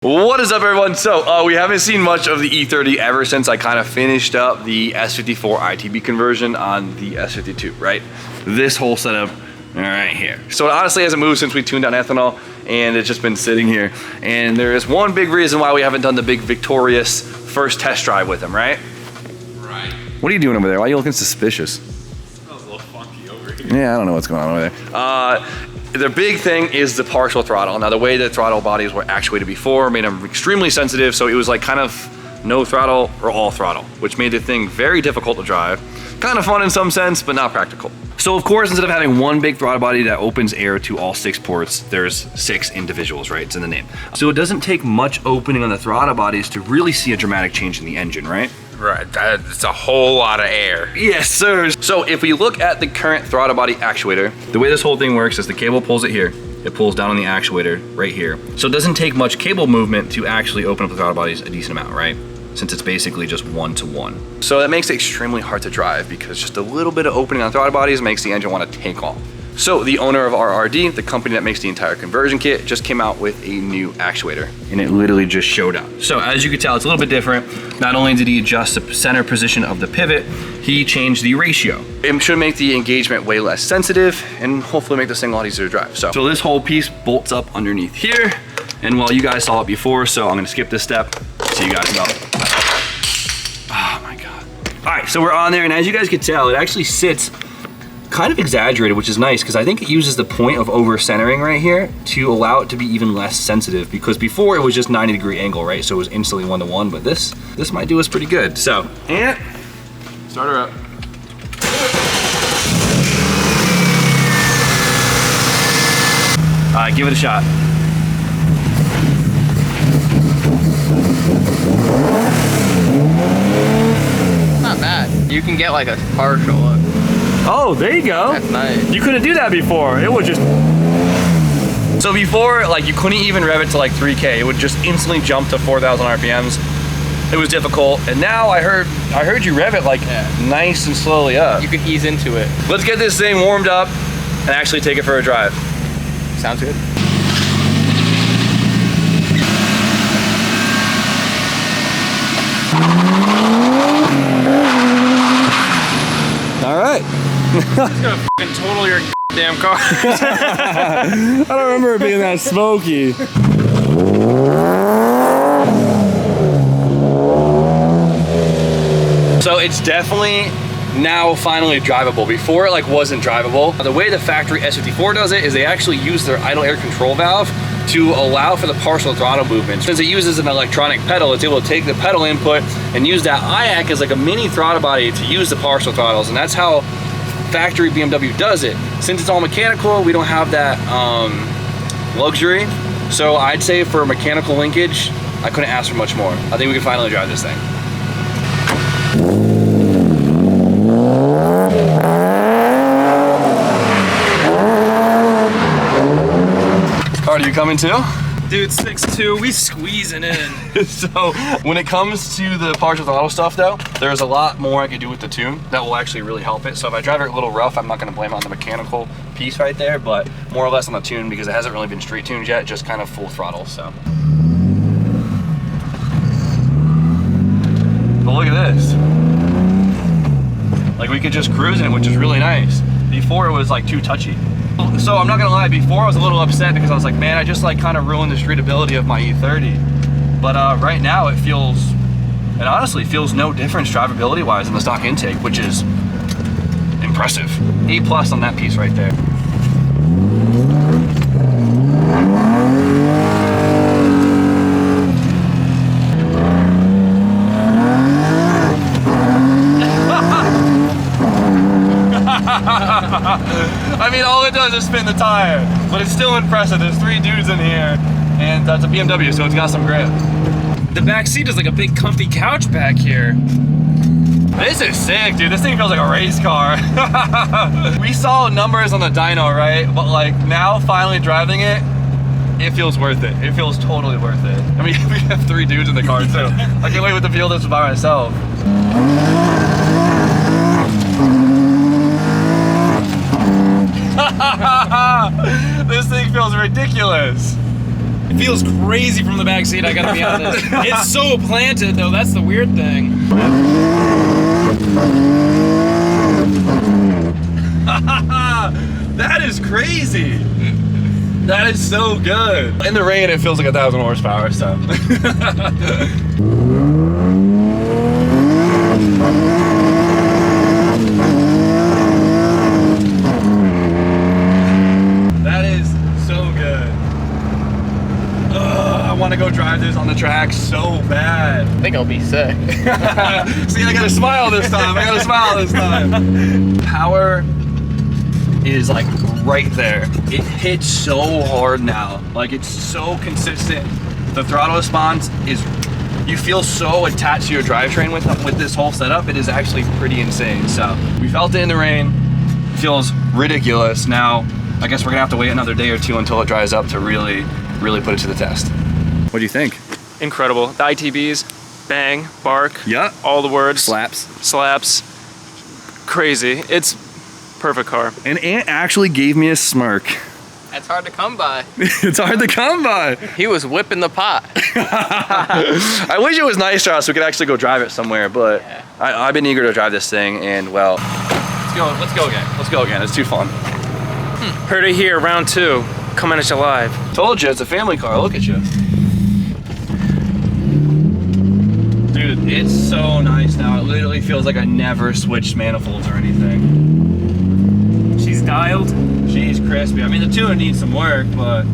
What is up, everyone? So we haven't seen much of the E30 ever since I kind of finished up the S54 ITB conversion on the S52, right? This whole setup right here. So it honestly hasn't moved since we tuned down ethanol, and it's just been sitting here. And there is one big reason why we haven't done the big victorious first test drive with him, right? Right. What are you doing over there? Why are you looking suspicious? Smells a little funky over here. Yeah, I don't know what's going on over there. The big thing is the partial throttle. Now, the way the throttle bodies were actuated before made them extremely sensitive, so it was like kind of no throttle or all throttle, which made the thing very difficult to drive. Kind of fun in some sense, but not practical. So of course, instead of having one big throttle body that opens air to all 6 ports, there's 6 individuals, right? It's in the name. So it doesn't take much opening on the throttle bodies to really see a dramatic change in the engine, right? Right, it's a whole lot of air. Yes, sir. So if we look at the current throttle body actuator, the way this whole thing works is the cable pulls it here. It pulls down on the actuator right here. So it doesn't take much cable movement to actually open up the throttle bodies a decent amount, right? Since it's basically just 1-to-1. So that makes it extremely hard to drive because just a little bit of opening on throttle bodies makes the engine want to take off. So the owner of RRD, the company that makes the entire conversion kit, just came out with a new actuator, and it literally just showed up. So as you can tell, it's a little bit different. Not only did he adjust the center position of the pivot, he changed the ratio. It should make the engagement way less sensitive and hopefully make this thing a lot easier to drive. So this whole piece bolts up underneath here. And well, you guys saw it before, so I'm gonna skip this step so you guys know. Oh my God. All right, so we're on there, and as you guys can tell, it actually sits kind of exaggerated, which is nice because I think it uses the point of over centering right here to allow it to be even less sensitive, because before it was just 90-degree angle, right? So it was instantly 1-to-1, but this might do us pretty good. So, and start her up. All right, give it a shot. Not bad. You can get like a partial look. Oh, there you go. That's nice. You couldn't do that before. It would just... So before, like, you couldn't even rev it to like 3K. It would just instantly jump to 4,000 RPMs. It was difficult. And now I heard you rev it like nice and slowly up. You could ease into it. Let's get this thing warmed up and actually take it for a drive. Sounds good. All right. It's gonna fucking total your damn car. I don't remember it being that smoky. So it's definitely now finally drivable. Before it like wasn't drivable. The way the factory S54 does it is they actually use their idle air control valve to allow for the partial throttle movement. Since it uses an electronic pedal, it's able to take the pedal input and use that IAC as like a mini throttle body to use the partial throttles, and that's how factory BMW does it. Since it's all mechanical, we don't have that luxury. So I'd say for mechanical linkage, I couldn't ask for much more. I think we can finally drive this thing. Carter, you coming too? Dude, 6'2", we squeezing in. So when it comes to the partial throttle stuff though, there's a lot more I can do with the tune that will actually really help it. So if I drive it a little rough, I'm not gonna blame it on the mechanical piece right there, but more or less on the tune because it hasn't really been straight tuned yet, just kind of full throttle, so. But look at this. Like we could just cruise in it, which is really nice. Before it was like too touchy. So I'm not gonna lie, before I was a little upset because I was like, man, I just like kind of ruined the streetability of my E30. But right now it honestly feels no difference drivability wise in the stock intake, which is impressive. A+ on that piece right there. I mean, all it does is spin the tire, but it's still impressive. There's 3 dudes in here, and that's a BMW, so it's got some grip. The back seat is like a big comfy couch back here. This is sick, dude. This thing feels like a race car. We saw numbers on the dyno, right? But like now, finally driving it, it feels worth it. It feels totally worth it. I mean, we have 3 dudes in the car too. I can't wait to feel this by myself. This thing feels ridiculous. It feels crazy from the back seat, I gotta be honest. It's so planted though, that's the weird thing. That is crazy. That is so good. In the rain, it feels like 1,000 horsepower, so. That is so good. Ugh, I want to go drive this on the track so bad. I think I'll be sick. See, I gotta smile this time. I gotta smile this time. Power is like right there. It hits so hard now. Like it's so consistent. The throttle response is, you feel so attached to your drivetrain with this whole setup. It is actually pretty insane. So we felt it in the rain. It feels ridiculous. Now, I guess we're gonna have to wait another day or two until it dries up to really put it to the test. What do you think? Incredible. The ITBs, bang, bark, Yeah. all the words. Slaps. Crazy. It's perfect car. And Ant actually gave me a smirk. That's hard to come by. It's hard to come by. He was whipping the pot. I wish it was nicer so we could actually go drive it somewhere, but Yeah. I've been eager to drive this thing, and well, let's go again. It's too fun. Heard it here, round 2. Coming at you live. Told you, it's a family car. Look at you. Dude, it's so nice now. It literally feels like I never switched manifolds or anything. She's dialed. She's crispy. I mean, the tuner needs some work, but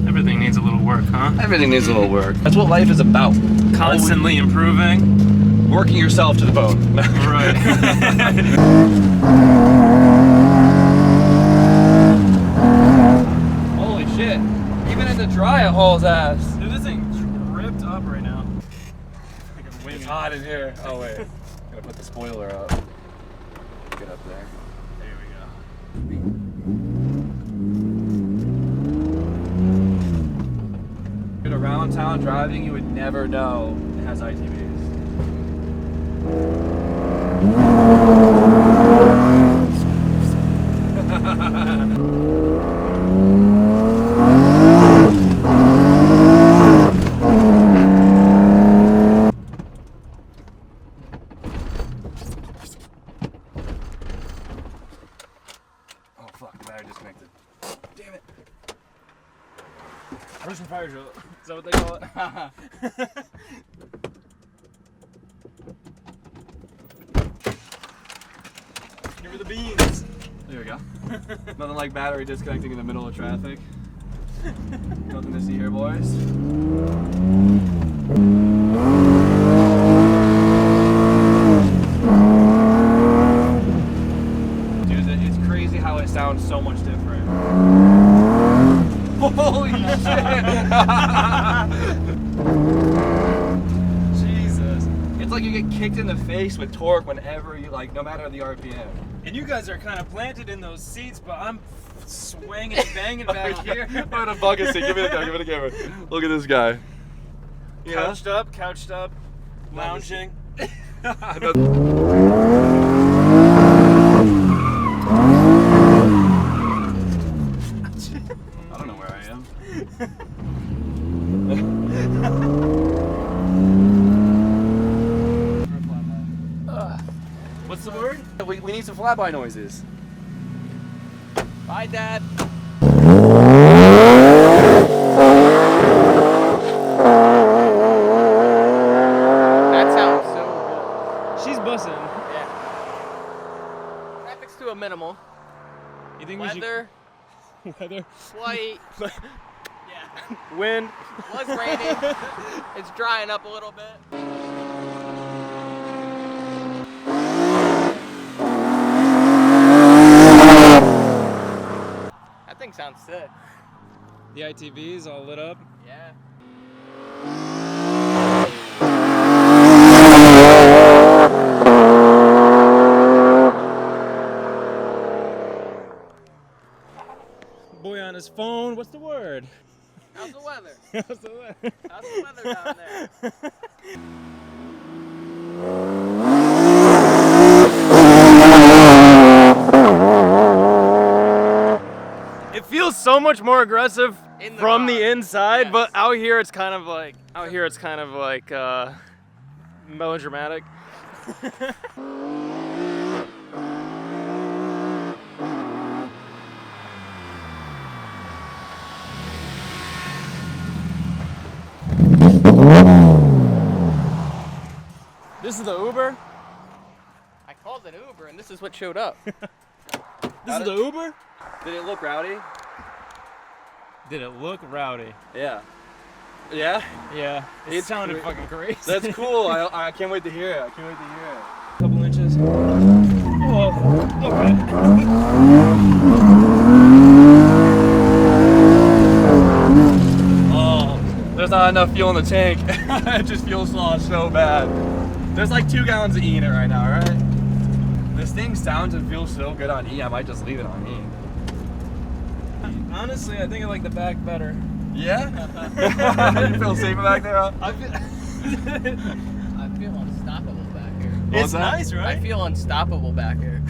Everything needs a little work, huh? everything needs a little work. That's what life is about. Constantly improving. Working yourself to the bone. Right. Holy shit. Even in the dry, it hauls ass. Dude, this thing's ripped up right now. It's hot in here. Oh, wait. Gotta put the spoiler up. Get up there. There we go. Good around town driving, you would never know it has ITBs. Oh fuck, the battery disconnected. Damn it. Russian fire drill. Is that what they call it? Give me the beans. There we go. Nothing like battery disconnecting in the middle of traffic. Nothing to see here, boys. Dude, it's crazy how it sounds so much different. Holy shit! Jesus. It's like you get kicked in the face with torque whenever you, like, no matter the RPM. And you guys are kind of planted in those seats, but I'm swinging and banging back here. I'm gonna bucket seat. Give me the camera. Give me the camera. Look at this guy. You know? Couched up, lounging. I don't know where I am. What's the word? We need some flyby noises. Bye, Dad. That sounds so She's bussing. good. Yeah. Traffic's to a minimal. You think Weather, we should... Weather? slight. Yeah. Wind? Was raining. It's drying up a little bit. That thing sounds sick. The ITB's all lit up. Yeah. Boy on his phone, what's the word? How's the weather? What's the word? How's the weather down there? It feels so so much more aggressive from the garage, inside, yes. but out here it's kind of like melodramatic. This is the Uber? I called an Uber and this is what showed up. This is the Uber? Did it look rowdy? Did it look rowdy? Yeah. Yeah? Yeah. It sounded fucking crazy. That's cool. I can't wait to hear it. I can't wait to hear it. Couple inches. Oh, okay. Oh, there's not enough fuel in the tank. It just feels so bad. There's like 2 gallons of E in it right now, right? This thing sounds and feels so good on E, I might just leave it on E. Honestly, I think I like the back better. Yeah? You feel safer back there, huh? I feel unstoppable back here. It's nice, right? I feel unstoppable back here.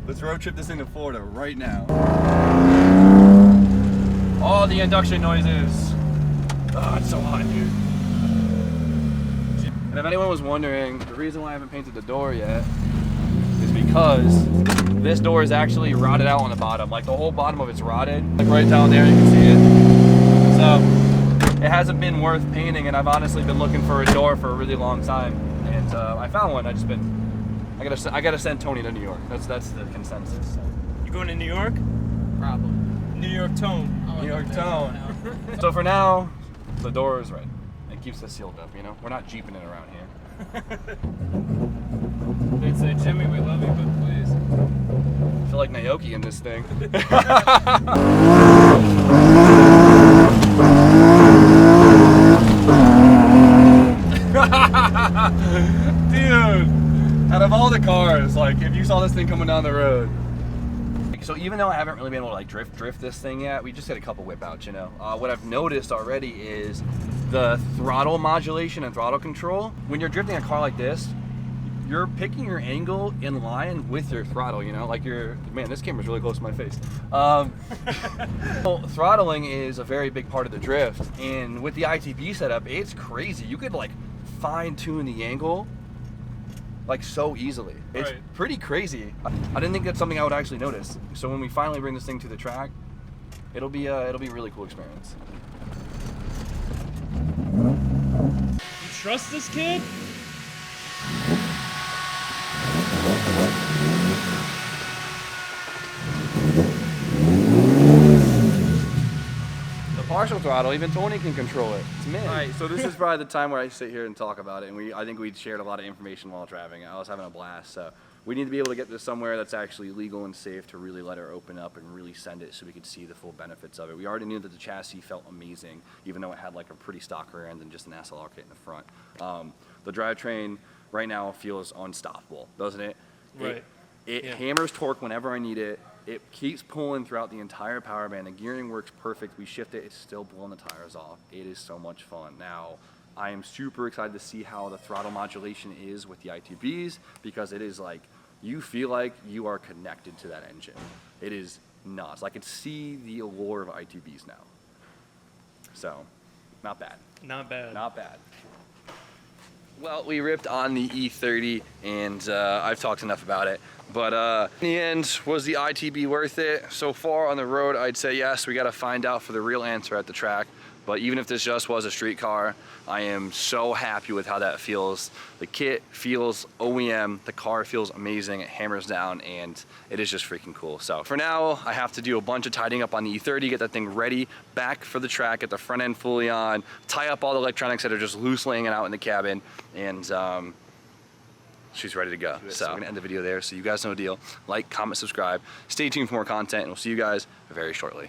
Let's road trip this thing to Florida right now. All the induction noises. Oh, it's so hot, dude. And if anyone was wondering, the reason why I haven't painted the door yet is because this door is actually rotted out on the bottom. Like the whole bottom of it's rotted. Like right down there, you can see it. So it hasn't been worth painting, and I've honestly been looking for a door for a really long time. And I found one. I gotta send Tony to New York. That's the consensus. So. You going to New York? Probably. New York tone. New York tone. So for now, the door is red. It keeps us sealed up, you know? We're not jeeping it around here. They'd say, Jimmy, we love you, but please. I feel like Naoki in this thing. Dude, out of all the cars, like if you saw this thing coming down the road. So even though I haven't really been able to like drift this thing yet, we just had a couple whip outs, you know. What I've noticed already is the throttle modulation and throttle control. When you're drifting a car like this, you're picking your angle in line with your throttle, you know, like man, this camera's really close to my face. Well, throttling is a very big part of the drift, and with the ITB setup, it's crazy. You could like fine tune the angle like so easily. It's pretty crazy. I didn't think that's something I would actually notice. So when we finally bring this thing to the track, it'll be a really cool experience. You trust this kid? Partial throttle, even Tony can control it. It's mid. All right, so this is probably the time where I sit here and talk about it, and I think we shared a lot of information while driving. I was having a blast, so we need to be able to get this somewhere that's actually legal and safe to really let her open up and really send it so we could see the full benefits of it. We already knew that the chassis felt amazing, even though it had like a pretty stock rear end and just an SLR kit in the front. The drivetrain right now feels unstoppable, doesn't it? Right. It hammers torque whenever I need it. It keeps pulling throughout the entire power band. The gearing works perfect. We shift it, it's still blowing the tires off. It is so much fun. Now, I am super excited to see how the throttle modulation is with the ITBs, because it is like, you feel like you are connected to that engine. It is nuts. I can see the allure of ITBs now. So, not bad. Not bad. Not bad. Well, we ripped on the E30, and I've talked enough about it. But in the end, was the ITB worth it? So far on the road, I'd say yes. We got to find out for the real answer at the track. But even if this just was a street car, I am so happy with how that feels. The kit feels OEM, the car feels amazing, it hammers down, and it is just freaking cool. So for now, I have to do a bunch of tidying up on the E30, get that thing ready, back for the track, get the front end fully on, tie up all the electronics that are just loose laying out in the cabin, and she's ready to go. So I'm gonna end the video there so you guys know the deal. Like, comment, subscribe, stay tuned for more content, and we'll see you guys very shortly.